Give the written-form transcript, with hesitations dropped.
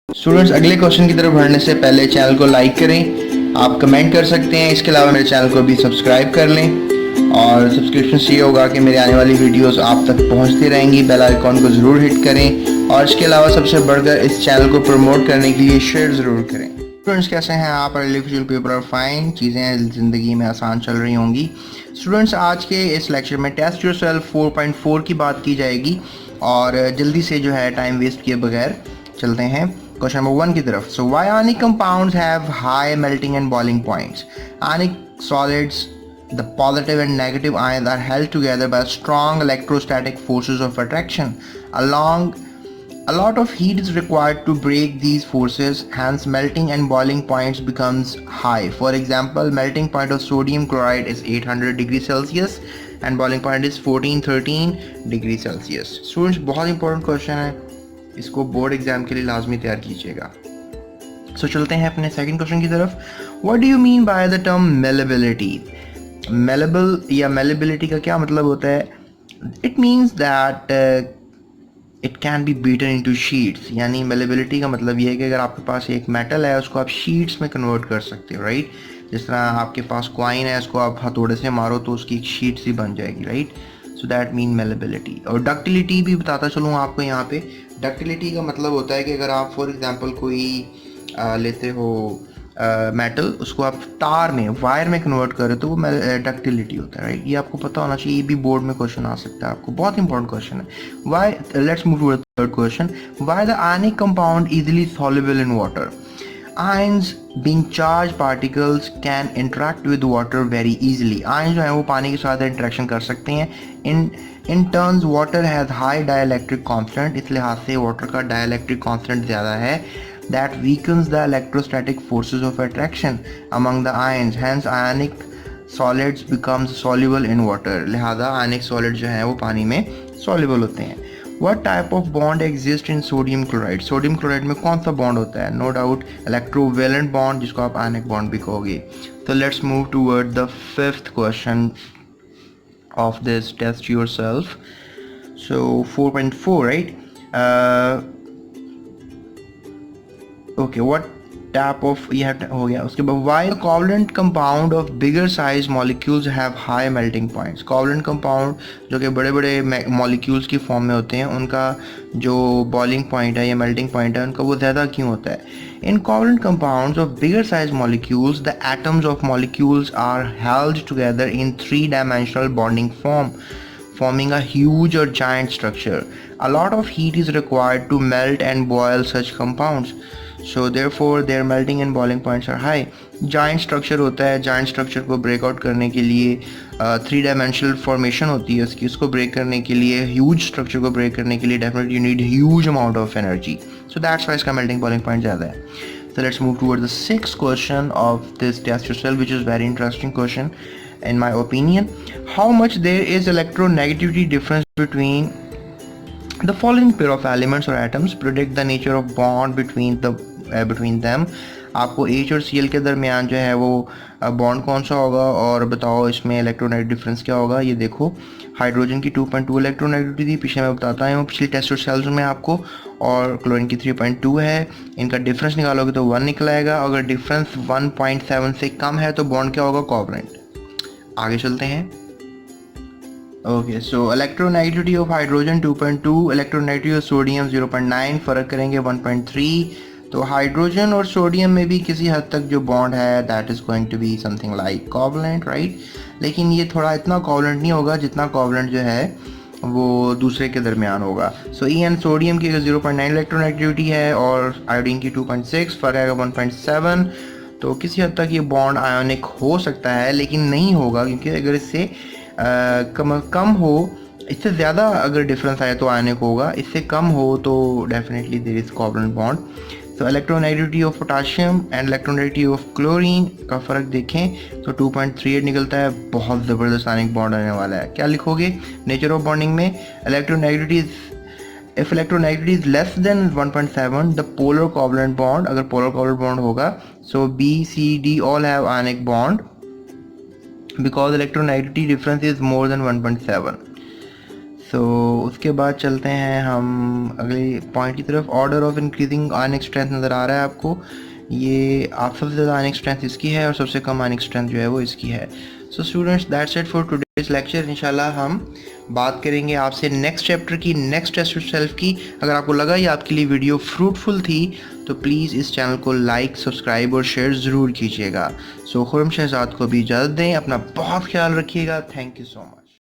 Students, अगले question की तरफ बढ़ने से पहले चैनल को लाइक करें। आप कमेंट कर सकते हैं। इसके अलावा मेरे चैनल को भी सब्सक्राइब कर लें और सब्सक्रिप्शन से ये होगा कि मेरी आने वाली वीडियोस आप तक पहुंचती रहेंगी। बेल आइकॉन को ज़रूर हिट करें और इसके अलावा सबसे बढ़कर इस चैनल को प्रमोट करने के लिए शेयर ज़रूर करें। स्टूडेंट्स, कैसे हैं आप? लिखुल पेपर और फाइन, चीज़ें ज़िंदगी में आसान चल रही होंगी। स्टूडेंट्स, आज के इस लेक्चर में टेस्ट योरसेल्फ 4.4 की बात की जाएगी और जल्दी से जो है टाइम वेस्ट किए बगैर चलते हैं क्वेश्चन नंबर 1 की तरफ। So why ionic compounds have high melting and boiling points? Ionic solids, the positive and negative ions are held together by strong electrostatic forces of attraction. A lot of heat is required to break these forces, hence melting and boiling points becomes high. For example, melting point of sodium chloride is 800 degrees Celsius and boiling point is 1413 degrees Celsius. Students, बहुत important question है, इसको board exam के लिए लाजमी तैयार कीजिएगा। सो चलते हैं अपने सेकंड क्वेश्चन की तरफ। What do you mean by the term malleability? Malleable या मेलेबिलिटी का क्या मतलब होता है? It means that it can be beaten into sheets. यानी मेलेबिलिटी का मतलब ये है कि अगर आपके पास एक मेटल है उसको आप शीट्स में कन्वर्ट कर सकते हो, राइट? जिस तरह आपके पास कॉइन है, उसको आप हथौड़े से मारो तो उसकी एक शीट सी बन जाएगी, right? So that mean malleability. और डक्टिलिटी भी बताता चलूँ आपको यहाँ पे। डक्टिलिटी का मतलब होता है कि अगर आप फॉर एग्जांपल कोई लेते हो मेटल, उसको आप तार में, वायर में कन्वर्ट करें तो वो डक्टिलिटी होता है, राइट? ये आपको पता होना चाहिए, ये भी बोर्ड में क्वेश्चन आ सकता है आपको, बहुत इंपॉर्टेंट क्वेश्चन है। Why, let's move to the third question. Why the ionic compound easily soluble in water? Ions being charged particles can interact with water very easily. Ions जो है वो पानी के साथ इंटरेक्शन कर सकते हैं। In turns water has high dielectric constant, इस लिहाज से water का dielectric constant ज़्यादा है। That weakens the electrostatic forces of attraction among the ions. Hence ionic solids becomes soluble in water. लिहाजा ionic solid जो है वो पानी में soluble होते हैं। What type of bond exists in sodium chloride? Sodium chloride में कौन सा बॉन्ड होता है? नो डाउट इलेक्ट्रोवेलेंट बॉन्ड, जिसको आप आयनिक बॉन्ड भी कहोगे। तो let's move toward the fifth question of this test yourself. So 4.4, right? Okay, what type of, ये हो गया। उसके बाद why covalent compound of bigger size molecules have high melting points? Covalent compound जो कि बड़े बड़े मॉलिक्यूल्स की फॉर्म में होते हैं, उनका जो बॉइलिंग पॉइंट है या मेल्टिंग पॉइंट है उनका वो ज़्यादा क्यों होता है? In covalent compounds of bigger size molecules the atoms of molecules are held together in 3-dimensional bonding form, forming a huge or giant structure. A lot of heat is required to melt and boil such compounds. So therefore their melting and boiling points are high. Giant structure होता है, giant structure को break out करने के लिए 3-dimensional formation होती है उसकी, उसको break करने के लिए, huge structure को break करने के लिए definitely you need huge amount of energy. So that's why इसका melting boiling point ज़्यादा है। So let's move toward the sixth question of this test yourself, which is very interesting question in my opinion. How much there is electronegativity difference between the following pair of elements or atoms? Predict the nature of bond between them. आपको H और Cl के दरमियान जो है वो bond कौन सा होगा और बताओ इसमें इलेक्ट्रोनेगेटिव डिफरेंस क्या होगा। ये देखो, हाइड्रोजन की 2.2 इलेक्ट्रोनेगेटिविटी थी, पीछे मैं बताता हूँ पिछली टेस्ट सेल्स में आपको, और क्लोरीन की 3.2 है। इनका डिफरेंस निकालोगे तो 1 निकल आएगा। अगर डिफरेंस 1.7 से कम है तो बॉन्ड क्या होगा? कोवलेंट। आगे चलते हैं। Okay, so electronegativity of hydrogen 2.2, electronegativity of sodium 0.9, फ़र्क करेंगे 1.3। तो हाइड्रोजन और सोडियम में भी किसी हद तक जो बॉन्ड है that is going to be something like covalent, right? लेकिन ये थोड़ा इतना कोवलेंट नहीं होगा जितना कोवलेंट जो है वो दूसरे के दरमियान होगा। सो ई एन सोडियम की 0.9 इलेक्ट्रोनेगेटिविटी है और आयोडीन की 2.6, फ़र्क आएगा 1.7। तो किसी हद तक ये बॉन्ड आयोनिक हो सकता है, लेकिन नहीं होगा, क्योंकि अगर इससे कम हो, इससे ज़्यादा अगर डिफरेंस आए तो आयनिक होगा, इससे कम हो तो definitely there is covalent bond. तो electronegativity of potassium and electronegativity of chlorine का फ़र्क देखें तो 2.38 निकलता है। बहुत ज़बरदस्त आयनिक बॉन्ड आने वाला है। क्या लिखोगे नेचर ऑफ बॉन्डिंग में? Electronegativity, if electronegativity is less than 1.7, the polar covalent bond, अगर polar covalent bond होगा, so B, C, D all have ionic bond because electronegativity difference is more than 1.7. सो उसके बाद चलते हैं हम अगले पॉइंट की तरफ। Order of increasing ionic strength नज़र आ रहा है आपको। ये आप सबसे ज़्यादा आयनिक स्ट्रेंथ इसकी है और सबसे कम आयनिक स्ट्रेंथ जो है वो इसकी है। So students, that's it for today's lecture. इंशाल्लाह हम बात करेंगे आपसे नेक्स्ट चैप्टर की, नेक्स्ट टेस्ट सेल्फ की। अगर आपको लगा ये आपके लिए वीडियो फ्रूटफुल थी तो प्लीज़ इस चैनल को लाइक, सब्सक्राइब और शेयर ज़रूर कीजिएगा। सो खुरम शहजाद को भी इजाज़त दें। अपना बहुत ख्याल रखिएगा। Thank you so much.